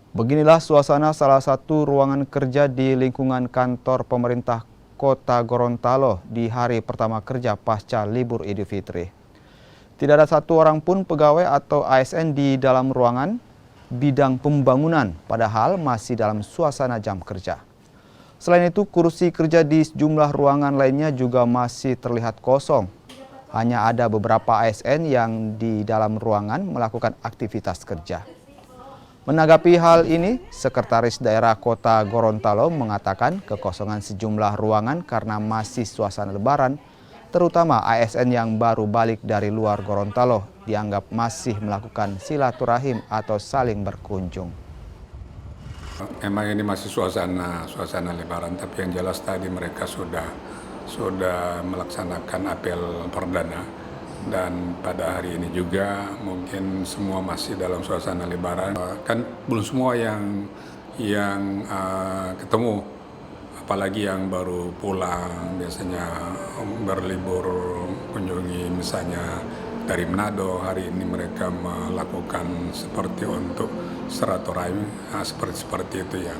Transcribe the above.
Beginilah suasana salah satu ruangan kerja di lingkungan kantor pemerintah Kota Gorontalo di hari pertama kerja pasca libur Idul Fitri. Tidak ada satu orang pun pegawai atau ASN di dalam ruangan bidang pembangunan, padahal masih dalam suasana jam kerja. Selain itu, kursi kerja di sejumlah ruangan lainnya juga masih terlihat kosong. Hanya ada beberapa ASN yang di dalam ruangan melakukan aktivitas kerja. Menanggapi hal ini, Sekretaris Daerah Kota Gorontalo mengatakan kekosongan sejumlah ruangan karena masih suasana Lebaran, terutama ASN yang baru balik dari luar Gorontalo dianggap masih melakukan silaturahim atau saling berkunjung. Memang ini masih suasana Lebaran, tapi yang jelas tadi mereka sudah melaksanakan apel perdana. Dan pada hari ini juga mungkin semua masih dalam suasana Lebaran. Kan belum semua yang ketemu, apalagi yang baru pulang, biasanya berlibur kunjungi misalnya dari Manado. Hari ini mereka melakukan seperti untuk silaturahmi, seperti itu ya.